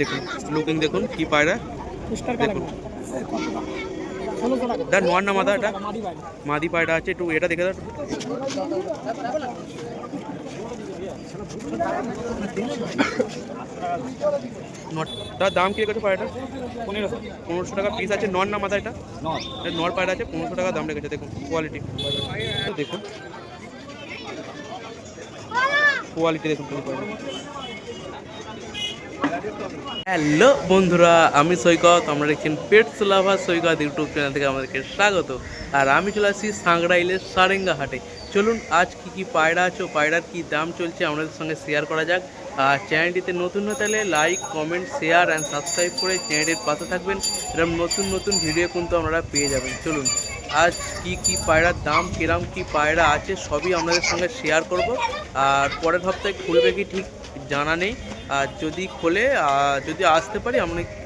দেখুন লুকিং দেখুন কি পায়রা দেখুন। এটা নোয়ার না মাদা, এটা মাদি পায়রা আছে, একটু এটা দেখে দাও। নটার দাম কি রেখেছে পায়রাটা? 1500 টাকা পিস আছে। নর না মাদা? এটা নর পায়রা আছে, 1500 টাকা দাম রেখেছে। দেখুন কোয়ালিটি দেখুন, কোয়ালিটি দেখুন। হ্যালো বন্ধুরা, আমি সৈকত, আমরা দেখছেন পেটস লাভার সৈকত ইউটিউব চ্যানেল থেকে আমাদেরকে স্বাগত। আর আমি চলে আসছি সাংগ্রাইলের সারেঙ্গা হাটে। চলুন আজ কি পায়রা আছে, পায়রার কি দাম চলছে আমাদের সঙ্গে শেয়ার করা যাক। আর চ্যানেলটিতে নতুন হতে হলে like, comment, share and subscribe করে চ্যানেলের পাশে থাকবেন। এরকম নতুন নতুন ভিডিও কিন্তু আপনারা পেয়ে যাবেন। চলুন আজ কি পায়রার দাম, কিরম কি পায়রা আছে সবই আপনাদের সঙ্গে শেয়ার করব। আর পরের সপ্তাহে খুলবে কি ঠিক জানা নেই, আর যদি খোলে যদি আসতে পারি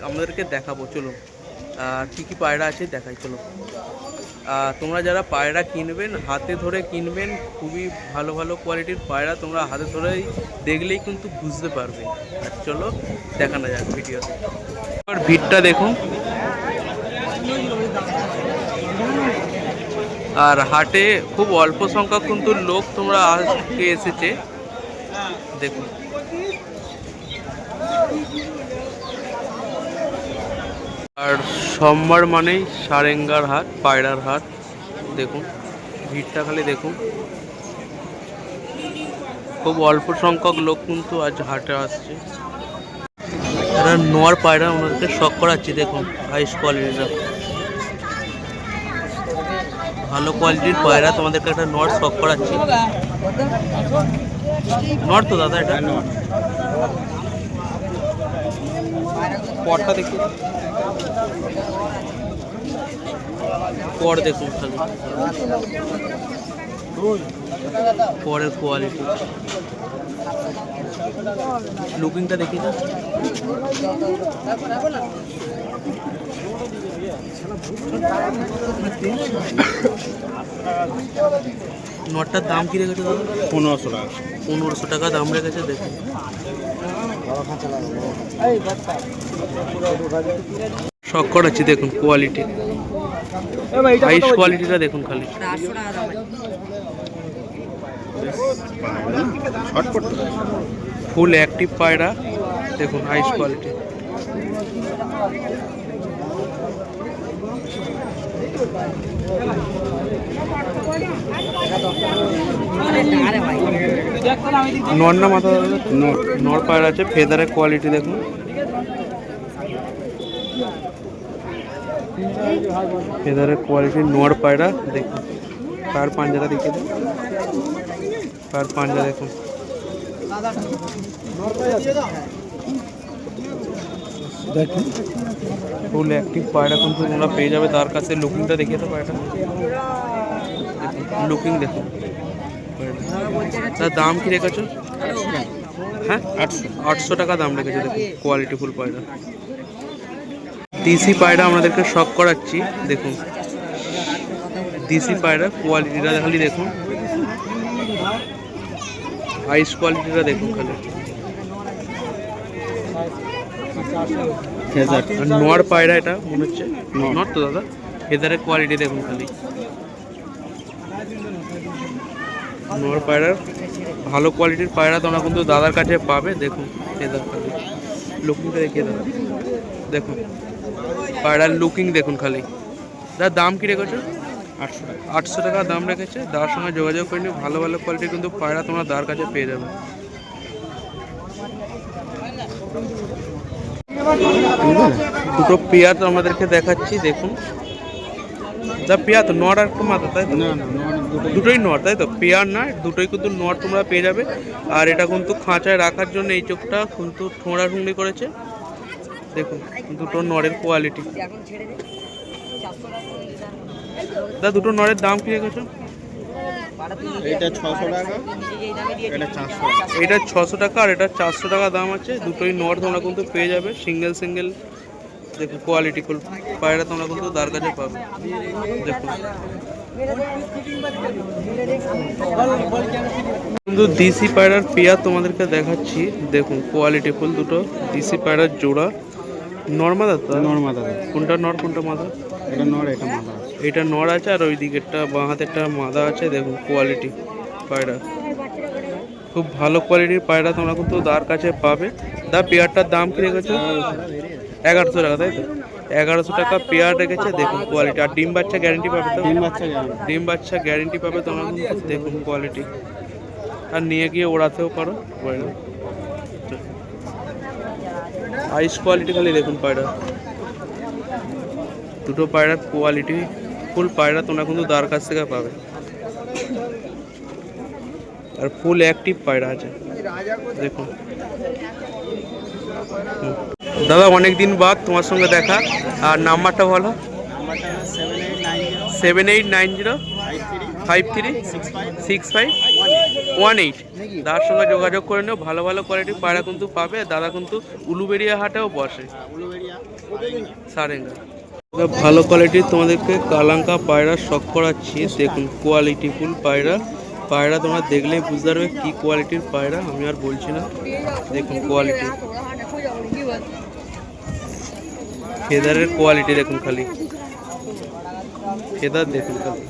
আমাদেরকে দেখাবো। চলুন আর কী পায়রা আছে দেখাই। চলো তোমরা যারা পায়রা কিনবেন হাতে ধরে কিনবেন, খুবই ভালো ভালো কোয়ালিটির পায়রা তোমরা হাতে ধরেই দেখলেই কিন্তু বুঝতে পারবে। আর চলো দেখানো যাক ভিডিওতে। আর ভিড়টা দেখুন, আর হাটে খুব অল্প সংখ্যক কিন্তু লোক তোমরা আজকে এসেছে দেখুন। আর সোমবার মানেই সারেঙ্গার হাট, পায়রার হাট। দেখুন ভিড়টা খালি দেখুন, খুব অল্প সংখ্যক লোক কিন্তু আজ হাটে আসছে। এরা নোয়ার পায়রা ওনাদেরকে শখ করাচ্ছি। দেখুন হাইস কোয়ালিটির, ভালো কোয়ালিটির পায়রা তোমাদেরকে একটা নট শখ করাচ্ছি। নট তো দাদা, এটা পরটা দেখি, পর দেখুন খালি পরের কোয়ালিটি, লুকিংটা দেখি না। নটটার দাম কি রেখেছে দাদা? 1500 টাকা। 1500 টাকা দাম রেখেছে। দেখুন শখ করাচ্ছি, দেখুন কোয়ালিটি, হাইস কোয়ালিটিটা দেখুন খালি। ফুল অ্যাক্টিভ পায়রা দেখুন, হাইস কোয়ালিটি। নর না মাথা? নর পায়রা আছে, ফেদারের কোয়ালিটি দেখুন। ফেদারের কোয়ালিটি নর পায়রা দেখুন। কার পাঞ্জাটা দেখিয়ে দেন, কার পাঞ্জা দেখুন। ফুল অ্যাক্টিভ পায়রা কিন্তু তোমরা পেয়ে যাবে তার কাছে। লুকিংটা দেখিয়ে তো পায়রাটা, লুকিং দেখুন। তার দাম কি রেখেছো? হ্যাঁ 800 টাকা দাম রেখেছে। দেখুন কোয়ালিটি ফুল পায়রা, দেশি পায়রা আমাদেরকে শখ করাচ্ছি। দেখুন দেশি পায়রা কোয়ালিটিটা খালি দেখুন, হাইস কোয়ালিটিটা দেখুন খালি। নোয়ার পায়রা এটা মনে হচ্ছে, নট তো দাদা? ফেদারের কোয়ালিটি দেখুন খালি। নোয়ার পায়রার ভালো কোয়ালিটির পায়রা তোমরা কিন্তু দাদার কাছে পাবে। দেখুন ফেদার খালি, লুকিংটা দেখিয়ে দাদা। দেখুন পায়রার লুকিং দেখুন খালি। দাদা দাম কি রেখেছো? 800 টাকা দাম রেখেছে। দাদার সঙ্গে যোগাযোগ করে নিয়ে ভালো ভালো কোয়ালিটির কিন্তু পায়রা তোমরা দাদার কাছে পেয়ে যাবে। দুটো পেয়ার তো আমাদেরকে দেখাচ্ছি দেখুন। দা পেয়ার তো নট আর একটু মাথা, তাই তো? দুটোই নট, তাই তো? পেয়ার না, দুটোই কিন্তু নট তোমরা পেয়ে যাবে। আর এটা কিন্তু খাঁচায় রাখার জন্য এই চোখটা কিন্তু ঠোঁড়াঠুঁড়ি করেছে। দেখুন দুটো নরের কোয়ালিটি। দা দুটো নরের দাম কি রেখেছো? এটা 600 টাকা, এটা 400। এটা 600 টাকা আর এটা 400 টাকা দাম আছে। দুটোই নর তোমরা কিন্তু পেয়ে যাবে সিঙ্গেল সিঙ্গেল। দেখুন কোয়ালিটি ফুল পায়রা তোমরা কিন্তু তার কাছে পাবে। দেখুন কিন্তু দেশি পায়রার পেয়ার তোমাদেরকে দেখাচ্ছি, দেখুন কোয়ালিটি ফুল দুটো দেশি পায়রার জোড়া। নর মাদা তো? নর মাদা। কোনটা নর কোনটা মাদা? এটা নর, এটা মাদা আছে। এটা নর আছে আর ওই দিকেরটা বাঁ হাতেরটা মাদা আছে। দেখুন কোয়ালিটি পায়রা, খুব ভালো কোয়ালিটির পায়রা তোমরা কিন্তু দার কাছে পাবে। দা পেয়ারটার দাম কি রেখেছো? 1100 টাকা, তাই তো? 1100 টাকা পেয়ার রেখেছে। দেখুন কোয়ালিটি, আর ডিম বাচ্চা গ্যারেন্টি পাবে তো? ডিম বাচ্চা গ্যারান্টি। ডিম বাচ্চা গ্যারেন্টি পাবে তোমরা কিন্তু। দেখুন কোয়ালিটি, আর নিয়ে গিয়ে ওড়াতেও পারো পায়রা। আইস কোয়ালিটি খালি দেখুন পায়রা, দুটো পায়রার কোয়ালিটি ফুল পায়রা তোমরা কিন্তু দার কাছ থেকে পাবে, আর ফুল অ্যাক্টিভ পায়রা আছে দেখুন। দাদা অনেক দিন বাদ তোমার সঙ্গে দেখা, আর নাম্বারটা বলো। 7890536518। দাদার সঙ্গে যোগাযোগ করে নিও, ভালো ভালো কোয়ালিটির পায়রা কিন্তু পাবে। দাদা কিন্তু উলুবেড়িয়া হাটেও বসে, সারেঙ্গা। ভালো কোয়ালিটির তোমাদেরকে কালাঙ্কা পায়রা শখ করাচ্ছি। দেখুন কোয়ালিটি ফুল পায়রা, পায়রা তোমরা দেখলেই বুঝতে পারবে কি কোয়ালিটির পায়রা, আমি আর বলছি না। দেখুন কোয়ালিটি, ফেদারের কোয়ালিটি দেখুন খালি, ফেদার দেখুন খালি,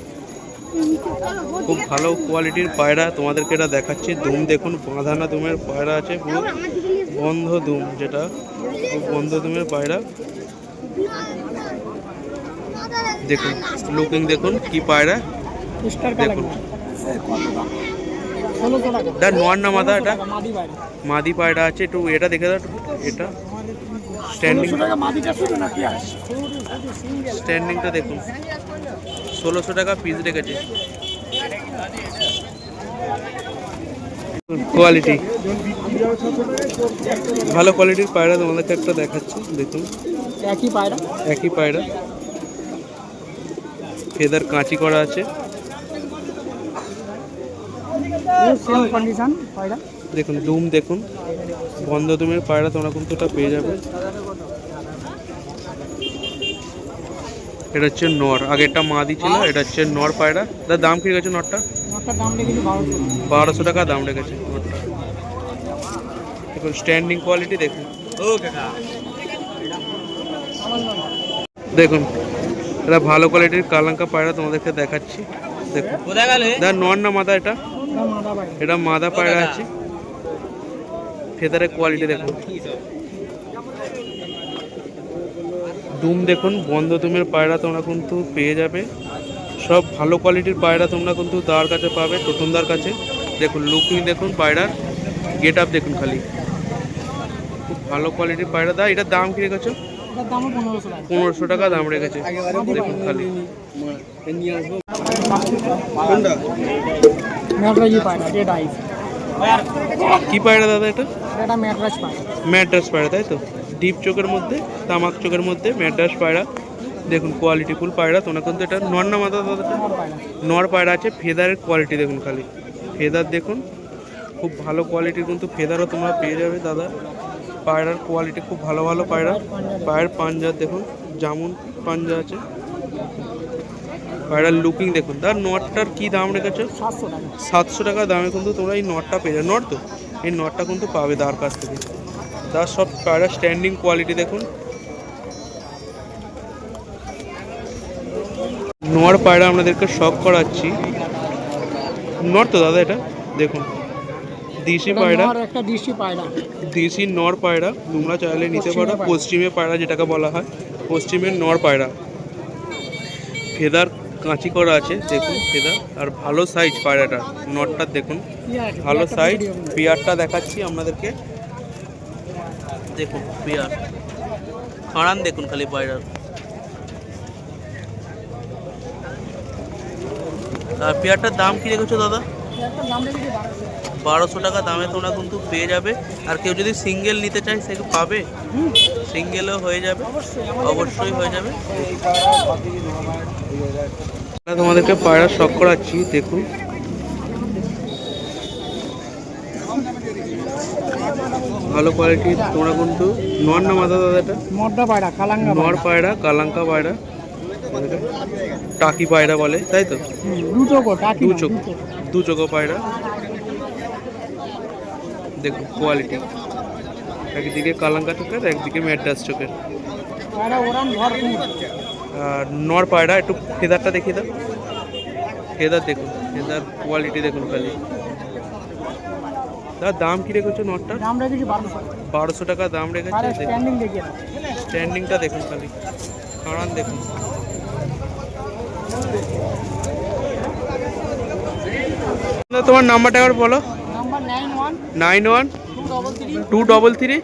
খুব ভালো কোয়ালিটির পায়রা তোমাদেরকে এটা দেখাচ্ছি। দুম দেখুন, বাঁধানা দুমের পায়রা আছে, পুরো বন্ধ দুম, যেটা বন্ধ দুমের পায়রা। দেখুন লুকিং দেখুন কি পায়রা, দেখুন। দা নোয়ার না মাদা? এটা মাদি পায়রা আছে, একটু এটা দেখে দাও। এটা স্ট্যান্ডিংটা দেখুন, 1600 টাকা পিস রেখেছে। কোয়ালিটি ভালো কোয়ালিটির পায়রা তোমাদেরকে একটা দেখাচ্ছি। দেখুন একই পায়রা, ফেদার কাঁচি করা আছে। দেখুন দুম দেখুন, বন্ধ দুমের পায়রা তোমরা কিন্তু এটা পেয়ে যাবে। এটা হচ্ছে নর, আগেরটা মাদি ছিল, এটা হচ্ছে নর পায়রা। তার দাম কি রেখেছে নরটা? 1200 টাকা দাম রেখেছে নরটা। দেখুন স্ট্যান্ডিং কোয়ালিটি দেখুন, দেখুন এটা ভালো কোয়ালিটির কালাঙ্কা পায়রা তোমাদেরকে দেখাচ্ছি। দেখুন দা নর না মাদা? এটা এটা মাদা পায়রা আছে, ফেদারের কোয়ালিটি দেখুন, দুম দেখুন, বন্ধ দুমের পায়রা তোমরা কিন্তু পেয়ে যাবে। সব ভালো কোয়ালিটির পায়রা তোমরা কিন্তু দার কাছে পাবে, টোটনদার কাছে। দেখুন লুকিং দেখুন, পায়রার গেট আপ দেখুন খালি, খুব ভালো কোয়ালিটির পায়রা। দা এটার দাম কি রেখেছো? 1500 টাকা দাম রেখেছে। দেখুন খালি কি পায়রা দাদা? এটা ম্যাড্রাস পায়রা, তাই তো? ডিপ চোখের মধ্যে, তামাক চোখের মধ্যে ম্যাড্রাস পায়রা। দেখুন কোয়ালিটি ফুল পায়রা তোমরা কিন্তু। এটা নর না মাদা দাদা? নর পায়রা আছে, ফেদারের কোয়ালিটি দেখুন খালি, ফেদার দেখুন, খুব ভালো কোয়ালিটির কিন্তু ফেদারও তোমরা পেয়ে যাবে দাদা। পায়রার কোয়ালিটি খুব ভালো ভালো পায়রা। পায়ের পাঞ্জা দেখুন, জামুন পাঞ্জা আছে। পায়রার লুকিং দেখুন। তার নটটার কি দাম রেখেছো? 700 টাকা দামে কিন্তু তোমরা এই নটটা পেয়ে যাবে। নট তো, এই নটটা কিন্তু পাবে তার কাছ থেকে। তার সব পায়রা স্ট্যান্ডিং কোয়ালিটি দেখুন। নর পায়রা আপনাদেরকে শখ করাচ্ছি। নর তো দাদা? এটা দেখুন দেশি পায়রা, দেশি নর পায়রা তোমরা চাইলে নিতে পারো। পশ্চিমে পায়রা যেটাকে বলা হয়, পশ্চিমের নর পায়রা। ফেদার কাঁচি করা আছে দেখুন, ফেদার, আর ভালো সাইজ পায়রাটা। নটটা দেখুন ভালো সাইজ। পেয়ারটা দেখাচ্ছি আপনাদেরকে, দেখুন পেয়ার খাড়ান দেখুন খালি পায়রার। আর পেয়ারটার দাম কি রেখেছো দাদা? 1200 টাকা দামে তোমরা কিন্তু পেয়ে যাবে। আর কেউ যদি সিঙ্গেল নিতে চায় সে পাবে, সিঙ্গেলও হয়ে যাবে, অবশ্যই হয়ে যাবে। তোমাদেরকে পায়রা শখ করাচ্ছি, দেখুন ভালো কোয়ালিটির তোমরা কিন্তু। নর না মাদা দাদা? এটা নর পায়রা, কালাঙ্কা পায়রা। এটাকে টাকি পায়রা বলে, তাই তো? দু চোখ, দু চোখো পায়রা। দেখুন কোয়ালিটি, একদিকে কালাঙ্কা চোখের, একদিকে ম্যাড্রাস চোখের। আর নর পায়রা, একটু ফেদারটা দেখিয়ে দাও। ফেদার দেখুন, ফেদার কোয়ালিটি দেখুন খালি। তার দাম কি রেখেছো নটটা? দাম রেখেছি 1200 টাকা দাম রেখেছে। স্ট্যান্ডিং দেখিয়ে দাও। স্ট্যান্ডিংটা দেখুন খালি, কারণ দেখুন। তোমার নাম্বারটা একবার বলো। নাম্বার 91 233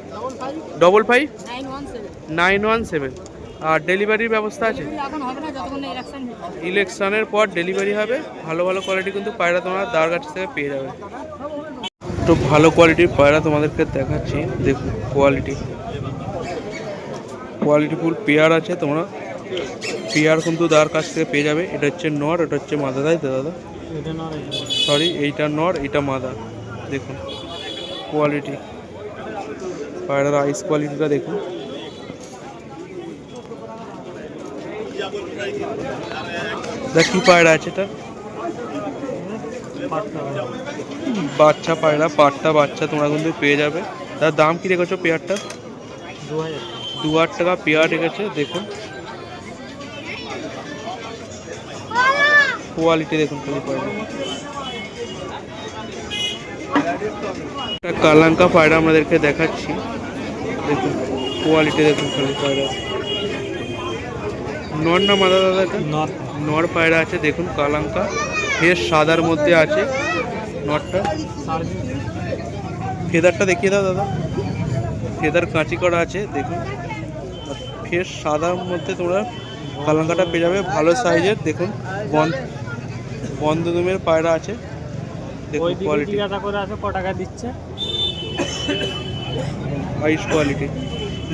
55 917। আর ডেলিভারির ব্যবস্থা আছে? এখন হবে না, যতক্ষণ ইলেকশন ইলেকশনের পর ডেলিভারি হবে। ভালো ভালো কোয়ালিটি কিন্তু পায়রা তোমরা দার কাছ থেকে পেয়ে যাবে। তো ভালো কোয়ালিটির পায়রা তোমাদেরকে দেখাচ্ছি, দেখুন কোয়ালিটি, কোয়ালিটিফুল পেয়ার আছে। তোমরা পেয়ার কিন্তু দার কাছ থেকে পেয়ে যাবে। এটা হচ্ছে নর, এটা হচ্ছে মাদা, তাই তো দাদা? সরি, এইটা নর, এটা মাদা। দেখুন কোয়ালিটি, পায়রার আইস কোয়ালিটিটা দেখুন। দেখ কি পায়রা আছে এটা? বাচ্চা পায়রা, পাট্টা বাচ্চা তোমরা কিন্তু পেয়ে যাবে। তার দাম কি রেখেছো পেয়ারটা? 2000 টাকা পেয়ার রেখেছে। দেখুন কোয়ালিটি দেখুন খালি পায়রা। একটা কালাঙ্কা পায়রা আমাদেরকে দেখাচ্ছি, দেখুন কোয়ালিটি দেখুন খালি পায়রা। নর না মাদা দাদা? এটা নর পায়রা আছে। দেখুন কালাঙ্কা, ফের সাদার মধ্যে আছে নরটা। ফেদারটা দেখিয়ে দাও দাদা। ফেদার কাঁচি করা আছে দেখুন। ফের সাদার মধ্যে তোমরা কালাঙ্কাটা পেয়ে যাবে, ভালো সাইজের। দেখুন বন্ধুমের পায়রা আছে, দেখুন কোয়ালিটি। দিচ্ছে আইস কোয়ালিটি।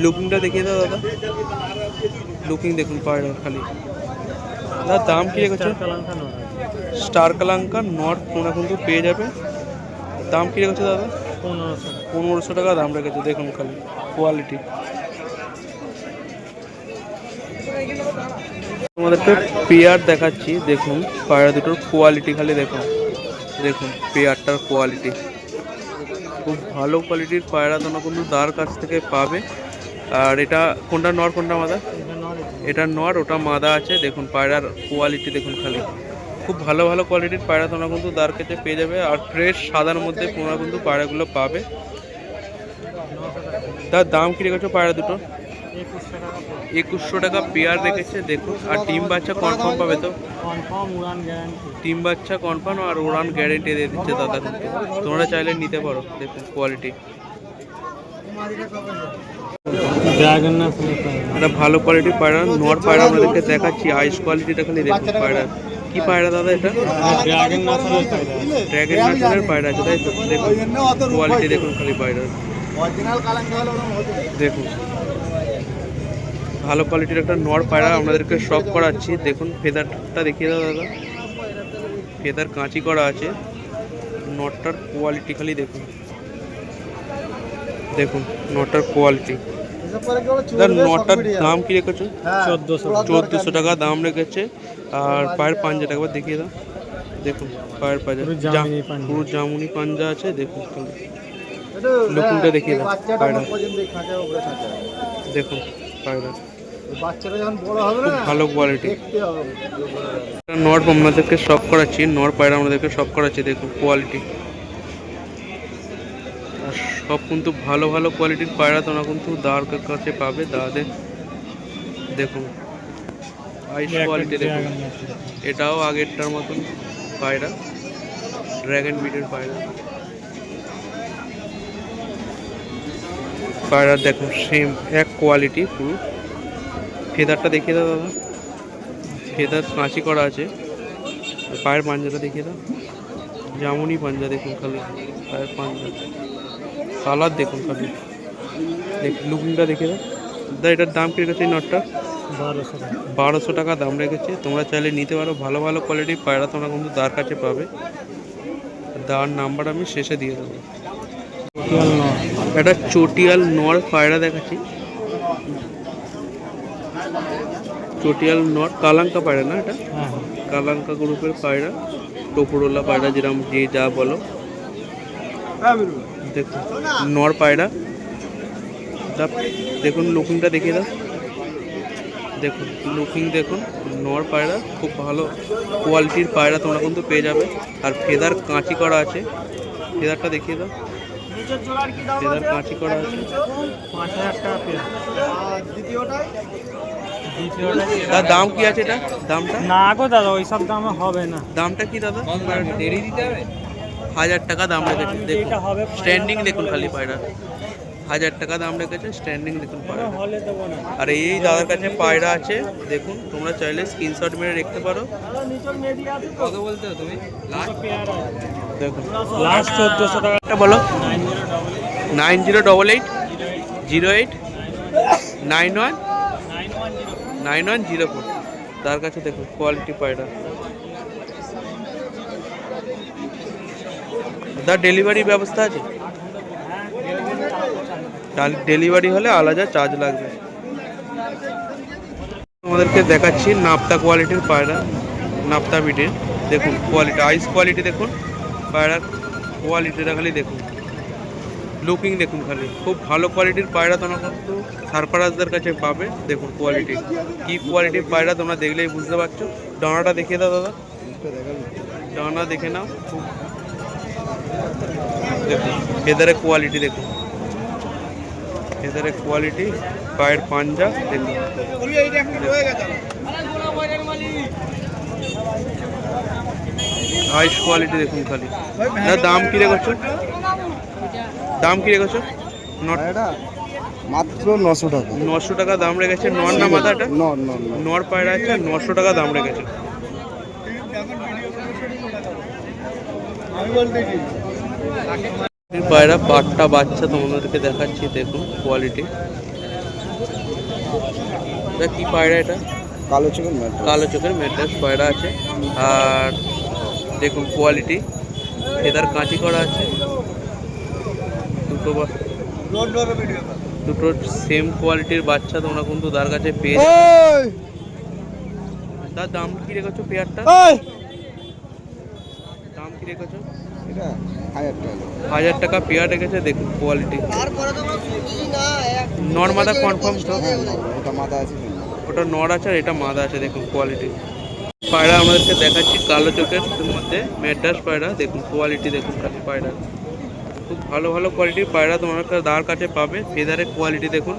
লুকিংটা দেখিয়ে দাও দাদা। লুকিং দেখুন পায়রা খালি। দাদা দাম কি রেখেছো? স্টার কালাঙ্কা নর তোমরা কিন্তু পেয়ে যাবে। দাম কি রেখেছো দাদা? 1500 টাকা দাম রেখেছে। দেখুন খালি কোয়ালিটি। তোমাদেরকে পেয়ার দেখাচ্ছি, দেখুন পায়রা দুটোর কোয়ালিটি খালি দেখুন। দেখুন পেয়ারটার কোয়ালিটি খুব ভালো কোয়ালিটির পায়রা তোমরা কিন্তু দার কাছ থেকে পাবে। আর এটা কোনটা নর কোনটা মাদা? এটা নর, ওটা মাদা আছে। দেখুন পায়রার কোয়ালিটি দেখুন খালি। খুব ভালো ভালো কোয়ালিটির পায়রা তোমরা কিন্তু দার কাছে পেয়ে যাবে। আর ফ্রেশ সাদার মধ্যে তোমরা কিন্তু পায়রাগুলো পাবে। তার দাম কি রেখেছো পায়রা দুটো? 2100 টাকা পেয়ার রেখেছে। দেখুন আর টিম বাচ্চা কনফার্ম পাবে তো? টিম বাচ্চা কনফার্ম আর উড়ান গ্যারেন্টি দিয়ে দিচ্ছে দাদা। কিন্তু তোমরা চাইলে নিতে পারো। দেখুন কোয়ালিটি, এটা ভালো কোয়ালিটির পায়রা নর পায়রা আমাদেরকে দেখাচ্ছি। আইস কোয়ালিটিটা খালি দেখুন পায়রা। কি পায়রা দাদা এটা? ড্রাগন ন্যাশনালের পায়রা আছে, তাই তো? দেখুন কোয়ালিটি দেখুন খালি পায়রা। দেখুন ভালো কোয়ালিটির একটা নর পায়রা আমাদেরকে শখ করাচ্ছি। দেখুন ফেদারটা দেখিয়ে দাও দাদা। ফেদার কাঁচি করা আছে। নটটার কোয়ালিটি খালি দেখুন। দেখুন নটটার কোয়ালিটি। নটার দাম কি রেখেছো? 1400 টাকা দাম রেখেছে। আর পায়ের পাঞ্জা একবার দেখিয়ে দাও। দেখুন পায়ের পাঞ্জা পুরো জামুনি পাঞ্জা আছে। দেখুন লুকিংটা দেখিয়ে দাও পায়রা। দেখুন পায়রা খুব ভালো কোয়ালিটি। নর আপনাদেরকে শখ করাচ্ছি, নর পায়রা আমাদেরকে শখ করাচ্ছি। দেখুন কোয়ালিটি, আর সব কিন্তু ভালো ভালো কোয়ালিটির পায়রা তোমরা কিন্তু দাঁড় কাছে পাবে। দাঁড়াতে দেখুন আইস কোয়ালিটি দেখুন। এটাও আগেরটার মতন পায়রা, ড্রাগন বিটের পায়রা। পায়রা দেখুন সেম এক কোয়ালিটি পুরো। ফেদারটা দেখিয়ে দাও দাদা। ফেদার কাঁচি করা আছে। পায়ের পাঞ্জাটা দেখিয়ে দাও। জামুনি পাঞ্জা দেখুন খালি পায়ের পাঞ্জা। কালার দেখুন খালি। লুকিংটা দেখিয়ে দাও দাদা। এটার দাম কি রেখেছে? এই নটটা 1200 টাকা দাম রেখেছে। তোমরা চাইলে নিতে পারো। ভালো ভালো কোয়ালিটির পায়রা তোমরা কিন্তু দাঁড় কাছে পাবে। দাঁড় নাম্বার আমি শেষে দিয়ে দেবো। একটা চটিয়াল নর পায়রা দেখাচ্ছি। চটিয়াল নট কালাঙ্কা পায়রা না এটা? হ্যাঁ কালাঙ্কা গ্রুপের পায়রা, টোপরোলা পায়রা যেরকম যে যা বলো। দেখুন নর পায়রা, দেখুন লুকিংটা দেখিয়ে দাও। দেখুন লুকিং দেখুন, নর পায়রা খুব ভালো কোয়ালিটির পায়রা তোমরা কিন্তু পেয়ে যাবে। আর ফেদার কাঁচি করা আছে, ফেদারটা দেখিয়ে দাও। ফেদার কাঁচি করা আছে। 5000 টাকা পেয়ে তার দাম কি আছে এটা? দামটা না গো দাদা, ওই সব দামে হবে না। দামটা কি দাদা? দেরি দিতে হবে। 1000 টাকা দাম রেখেছে দেখুন। এটা হবে স্ট্যান্ডিং দেখুন খালি পায়রা, 1000 টাকা দাম রেখেছে। স্ট্যান্ডিং দেখুন পায়রা। হলে দেবো না। আর এই দাদার কাছে পায়রা আছে দেখুন, তোমরা চাইলে স্ক্রিনশট মেরে রাখতে পারো। কত বলতে হবে তুমি? দেখুন লাস্ট 1400 টাকা। একটা বলো। 9088 08 91 9104। তার কাছে দেখুন কোয়ালিটি পায়রা। তার ডেলিভারি ব্যবস্থা আছে? ডেলিভারি হলে আলাদা চার্জ লাগবে। আমাদেরকে দেখাচ্ছি নাপ্তা কোয়ালিটির পায়রা, নাপ্তা বিটের। দেখুন কোয়ালিটি, আইস কোয়ালিটি দেখুন পায়রার কোয়ালিটিটা খালি দেখুন, লুকিং দেখুন খালি। খুব ভালো কোয়ালিটির পায়রা তোমরা কিন্তু সারফারাজদের কাছে পাবে। দেখুন কোয়ালিটি, কি কোয়ালিটির পায়রা তোমরা দেখলেই বুঝতে পারছো। ডানাটা দেখিয়ে দাও দাদা, ডানা দেখে নাও। খুব দেখুন ফেদারের কোয়ালিটি দেখুন, ফেদারের কোয়ালিটি, পায়ের পাঞ্জা দেখুন। আইস কোয়ালিটি দেখুন খালি। দাম কি রেখেছো? দাম কি রেখেছো? মাত্র 900 টাকা। 900 টাকা দাম রেখেছে। নর না মাথাটা? নর পায়রা আছে, 900 টাকা দাম রেখেছে। পায়রা পাট্টা বাচ্চা তোমাদেরকে দেখাচ্ছি, দেখুন কোয়ালিটি। এটা কি পায়রা? এটা কালো চোখের ম্যাড্রাস। কালো চোখের ম্যাড্রাস পায়রা আছে। আর দেখুন কোয়ালিটি, ফেদার কাঁচি করা আছে। দুটো সেম কোয়ালিটির বাচ্চা তোমরা কিন্তু তার কাছে পেয়ে যাবে। তার দাম কি রেখেছো পেয়ারটা? দাম কি রেখেছো? এটা 1000 টাকা। 1000 টাকা পেয়ার রেখেছে। দেখুন কোয়ালিটি। নর মাদা কনফার্ম তো? ওটা মাথা আছে, ওটা নর আছে আর এটা মাদা আছে। দেখুন কোয়ালিটি পায়রা আমাদেরকে দেখাচ্ছি কালো চোখের মধ্যে ম্যাড্রাস পায়রা। দেখুন কোয়ালিটি দেখুন খালি পায়রা, খুব ভালো ভালো কোয়ালিটির পায়রা তোমার দাদার কাছে পাবে। ফেদারের কোয়ালিটি দেখুন,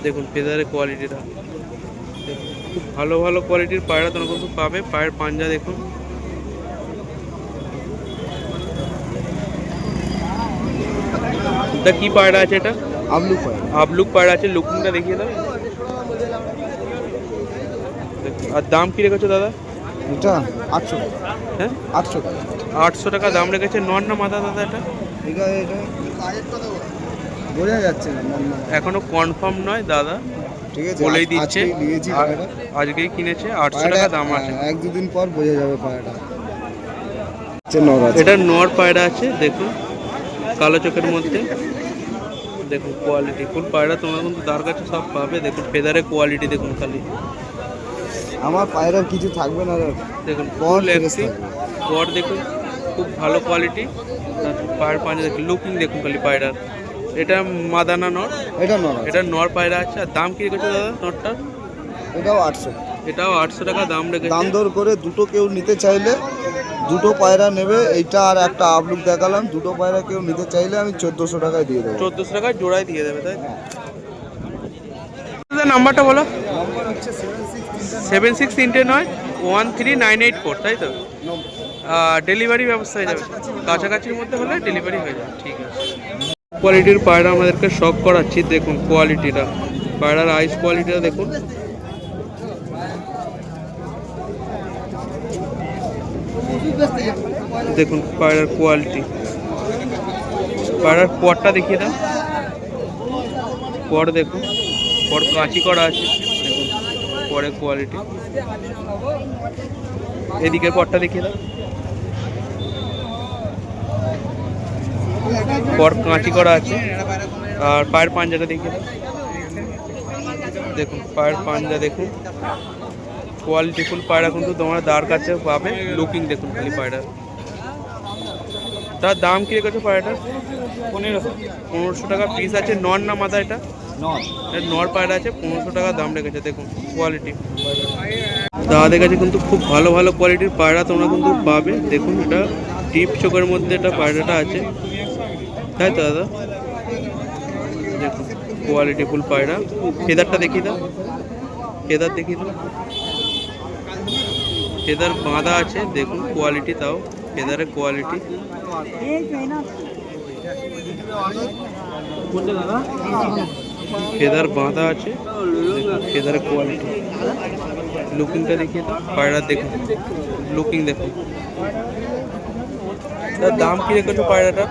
দেখুন ফেদারের কোয়ালিটিটা খুব ভালো ভালো কোয়ালিটির পায়রা তোমরা কিন্তু পাবে। পায়ের পাঞ্জা দেখুন। এটা কি পায়রা আছে? এটা আবলুক পায়রা। আবলুক পায়রা আছে। লুকিংটা দেখিয়ে দাও। আর দাম কি রেখেছো দাদা? এটা 800 টাকা। হ্যাঁ 800 টাকা। 800 টাকা দাম রেখেছে। নর না মাদা দাদা? এটা এটা বোঝা যাচ্ছে না, এখনো কনফার্ম নয় দাদা, ঠিক আছে বলেই দিচ্ছে। আজকেই নিয়েছি পায়রাটা। আজকেই কিনেছে। 800 টাকা দাম আছে। 1-2 দিন পর বোঝা যাবে পায়রাটা। এটা নর পায়রা আছে দেখুন, কালো চোখের মধ্যে। দেখুন কোয়ালিটি ফুল পায়রা তোমরা কিন্তু তার কাছে সব পাবে। দেখুন ফেদারের কোয়ালিটি দেখুন খালি। আমার পায়রার কিছু থাকবে না। দেখুন পর ফুল একটি পর দেখুন, খুব ভালো কোয়ালিটি। পায়ের পাঞ্জা দেখুন, লুকিং দেখুন খালি পায়রার। এটা মাদানা নর? এটা নর। এটা নর পায়রা আছে। আর দাম কি রেখেছে দাদা নরটা? এটাও 800। এটাও 800 টাকা দাম রেখেছে। দাম দর করে দুটো কেউ নিতে চাইলে দুটো পায়রা নেবে। এইটা আর একটা আবলুক দেখালাম, দুটো পায়রা কেউ নিতে চাইলে আমি 1400 টাকায় দিয়ে দেবো। 1400 টাকায় জোড়ায় দিয়ে দেবে, তাই? নাম্বারটা বলো। নম্বর হচ্ছে 7639 13984, তাই তো? ডেলিভারি ব্যবস্থা হয়ে যাবে, কাছাকাছির মধ্যে হলে ডেলিভারি হয়ে যাবে। ঠিক আছে। কোয়ালিটির পায়রা আমাদেরকে শখ করাচ্ছি। দেখুন কোয়ালিটিটা, পায়রার আইস কোয়ালিটিটা দেখুন। দেখুন পায়রার কোয়ালিটি, পায়রার পরটা দেখিয়ে দাও। পর দেখুন, পর কাঁচি করা আছে। দেখুন পরের কোয়ালিটি। এদিকের পরটা দেখিয়ে দাও। পর কাঁচি করা আছে। আর পায়ের পাঞ্জাটা দেখিয়ে দাও। দেখুন পায়ের পাঞ্জা দেখুন, কোয়ালিটিফুল পায়রা কিন্তু তোমরা দাঁড় কাছে পাবে। লুকিং দেখুন খালি পায়রা। তার দাম কি রেখেছো পায়রাটার? 1500 টাকা পিস আছে। নর না মাথা এটা? নর পায়রা আছে, 1500 টাকা দাম রেখেছে। দেখুন কোয়ালিটি দাদাদের কাছে কিন্তু খুব ভালো ভালো কোয়ালিটির পায়রা তোমরা কিন্তু পাবে। দেখুন এটা ডিপ চোখের মধ্যে এটা পায়রাটা আছে, তাই তো দাদা? দেখুন কোয়ালিটিফুল পায়রা। ফেদারটা দেখিয়ে দাও, ফেদার দেখিয়ে দাও। ফেদার বাঁধা আছে, দেখুন কোয়ালিটি, তাও ফেদারের কোয়ালিটি। ফেদার বাঁধা আছে, ফেদারের কোয়ালিটি। লুকিংটা দেখিয়ে দাও পায়রা, দেখুন লুকিং দেখুন। তার দাম কি রেখেছো পায়রাটা?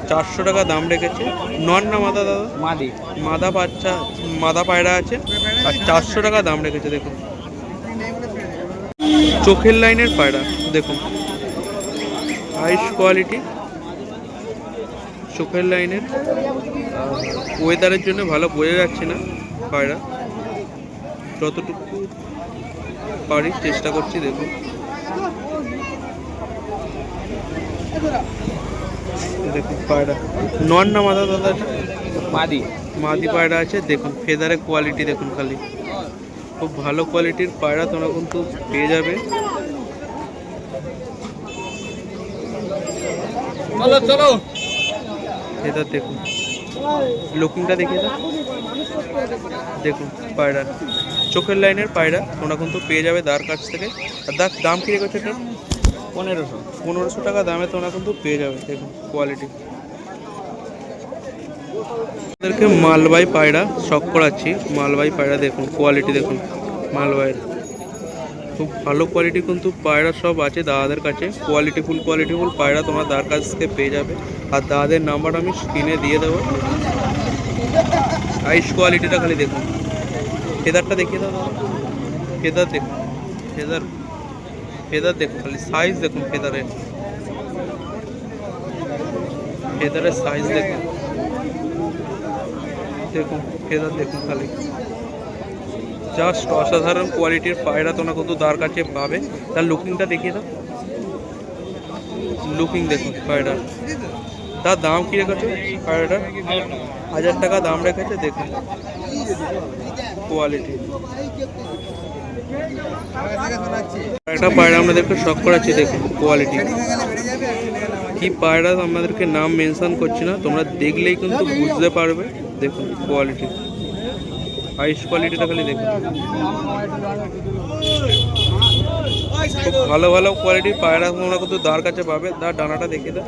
400 টাকা দাম রেখেছে। নন না মাদা দাদা? মাদা বাচ্চা, মাদা পায়রা আছে আর 400 টাকা দাম রেখেছে। দেখুন চোখের লাইনের পায়রা, দেখুন হাইস কোয়ালিটি চোখের লাইনের। ওয়েদারের জন্য ভালো বোঝা যাচ্ছে না পায়রা, যতটুকু পারি চেষ্টা করছি। দেখুন দেখুন পায়রা। নন না মাদা দাদা? মাদি পায়রা আছে। দেখুন ফেদারের কোয়ালিটি দেখুন খালি, খুব ভালো কোয়ালিটির পায়রা তোমরা কিন্তু পেয়ে যাবে। চলো ফেদার দেখুন, লুকিংটা দেখিয়ে দাও। দেখুন পায়রা চোখের লাইনের পায়রা তোমরা কিন্তু পেয়ে যাবে দার কাছ থেকে। আর দাম কি রেখেছে এটা? 1500 টাকা দামে তোমরা কিন্তু পেয়ে যাবে। দেখুন কোয়ালিটি। আমাদেরকে মালবাই পায়রা শখ করাচ্ছি। মালবাই পায়রা দেখুন কোয়ালিটি, দেখুন মালবাইয়ের খুব ভালো কোয়ালিটি কিন্তু পায়রা সব আছে দাদাদের কাছে। কোয়ালিটিফুল পায়রা তোমরা দাদার কাছ থেকে পেয়ে যাবে। আর দাদাদের নাম্বার আমি স্ক্রিনে দিয়ে দেবো। আইস কোয়ালিটিটা খালি দেখুন। ফেদারটা দেখিয়ে দাও দাদা, ফেদার দেখুন, ফেদার দেখুন খালি, সাইজ দেখুন ফেদারের সাইজ দেখুন। দেখুন ফেদার দেখুন খালি, জাস্ট অসাধারণ কোয়ালিটির পায়রা তোমরা কিন্তু দাঁড় কাছে পাবে। তার লুকিংটা দেখিয়ে দাও, লুকিং দেখুন পায়রা। তার দাম কি রেখেছে পায়রাটা? 1000 টাকা দাম রেখেছে। দেখুন কোয়ালিটি। একটা পায়রা আমাদেরকে শখ করাচ্ছি, দেখুন কোয়ালিটি কি পায়রা। আমাদেরকে নাম মেনশন করছি না, তোমরা দেখলেই কিন্তু বুঝতে পারবে। দেখুন কোয়ালিটি, আইস কোয়ালিটিটা খালি দেখুন। খুব ভালো ভালো কোয়ালিটির পায়রা তোমরা কিন্তু দাঁড় কাছে পাবে। তার ডানাটা দেখে দাও,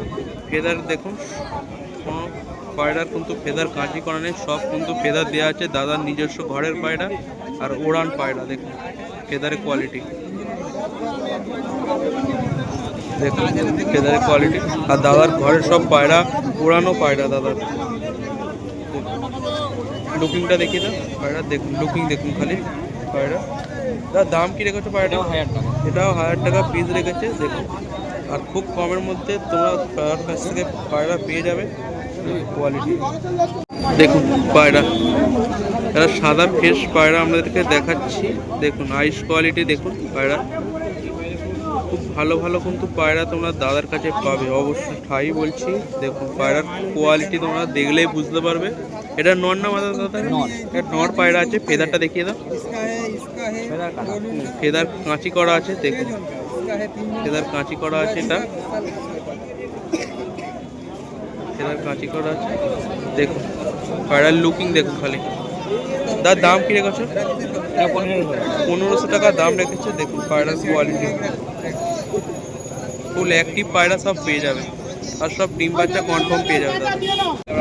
ফেদার দেখুন। কোনো পায়রার কিন্তু ফেদার কাঁচি করা নেই, সব কিন্তু ফেদার দেওয়া আছে। দাদার নিজস্ব ঘরের পায়রা আর ওড়ান পায়রা। দেখুন ফেদারের কোয়ালিটি, দেখুন ফেদারের কোয়ালিটি। আর দাদার ঘরের সব পায়রা ওড়ানো পায়রা দাদার। লুকিংটা দেখিয়ে দাও পায়রা, দেখুন লুকিং দেখুন খালি পায়রা। তার দাম কি রেখেছো পায়রাটা? 1000 টাকা। এটাও 1000 টাকা পিস রেখেছে। দেখুন আর খুব কমের মধ্যে তোমরা তার কাছ থেকে পায়রা পেয়ে যাবে। কোয়ালিটি দেখুন পায়রা, এটা সাদা ফ্রেশ পায়রা আমাদেরকে দেখাচ্ছি। দেখুন আইস কোয়ালিটি দেখুন পায়রা, খুব ভালো ভালো কিন্তু পায়রা তোমরা দাদার কাছে পাবে অবশ্যই, ঠাই বলছি। দেখুন পায়রার কোয়ালিটি তোমরা দেখলেই বুঝতে পারবে। এটা নর না মাদা দাদা? এটা নর পায়রা আছে। ফেদারটা দেখিয়ে দাও, ফেদার কাঁচি করা আছে। দেখুন ফেদার কাঁচি করা আছে, এটা ফেদার কাঁচি করা আছে। দেখুন পায়রার লুকিং দেখুন খালি। তার দাম কি রেখেছো? 1500 টাকা দাম রেখেছে। দেখুন পায়রার কোয়ালিটি, ফুল অ্যাক্টিভ পায়রা সব পেয়ে যাবে। আর সব ডিম বাচ্চা কনফার্ম পেয়ে যাবে।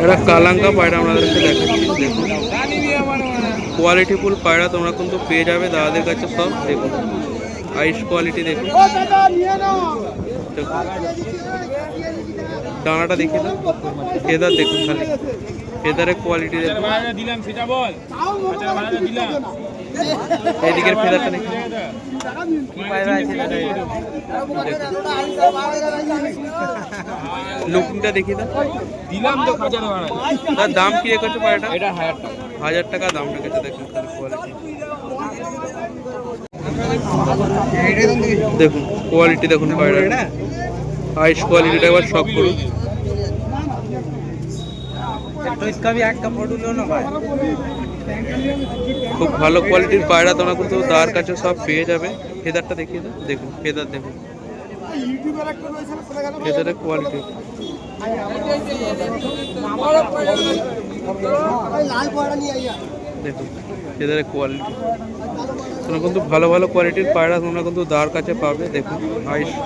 এটা কালাঙ্কা পায়রা আমাদেরকে দেখাচ্ছি। দেখুন কোয়ালিটিফুল পায়রা তোমরা কিন্তু পেয়ে যাবে দাদাদের কাছে সব। দেখুন আইস কোয়ালিটি দেখুন, ডানাটা দেখে দাও, ফেদার দেখুন খালি, ফেদারের কোয়ালিটি দেখুন। এদিকের ফেদারটা দেখুন, লুকিংটা দেখি দাও। তার দাম কি রেখেছো পায়রাটা? এটা 1000 টাকা। 1000 টাকা দাম রেখেছে। দেখুন খালি কোয়ালিটি, দেখুন কোয়ালিটি দেখুন পায়রা, হাইস্ট কোয়ালিটিটা একবার শখ করুন। খুব ভালো কোয়ালিটির পায়রা তোমরা কিন্তু তার কাছে সব পেয়ে যাবে। ফেদারটা দেখিয়ে দাও, দেখুন ফেদার দেখুন, ফেদারের কোয়ালিটি দেখুন, ফেদারের কোয়ালিটি তোমরা কিন্তু ভালো ভালো কোয়ালিটির পায়রা তোমরা কিন্তু দাঁড় কাছে পাবে। দেখুন হাইস্ট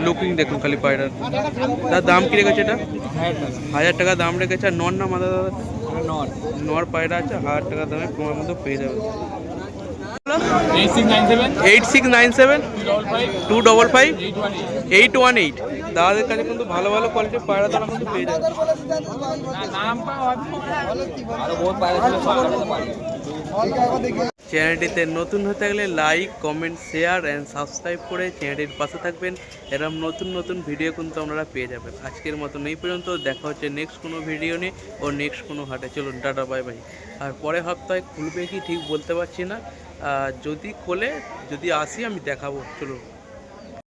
লুকিং দেখুন খালি পায়রার। তার দাম কি রেখেছে এটা? 1000 টাকা দাম রেখেছে। আর নর না মাদা দাদা? নর পায়রা আছে, 1000 টাকা দামে তোমার মধ্যে পেয়ে যাবে। 8697 255 818। দাদাদের কাছে কিন্তু ভালো ভালো কোয়ালিটির পায়রা তোমরা কিন্তু পেয়ে যাবে। চ্যানেলটিতে নতুন হতে গেলে like, comment, share and subscribe করে চ্যানেলটির পাশে থাকবেন। এরকম নতুন নতুন ভিডিও কিন্তু আপনারা পেয়ে যাবেন। আজকের মতন এই পর্যন্ত, দেখা হচ্ছে নেক্সট কোনো ভিডিও নিয়ে ও নেক্সট কোনো হাটে। চলুন টাটা, বাই বাই। আর পরের সপ্তাহে খুলবে কি ঠিক বলতে পারছি না, যদি খোলে, যদি আসি আমি দেখাবো। চলুন।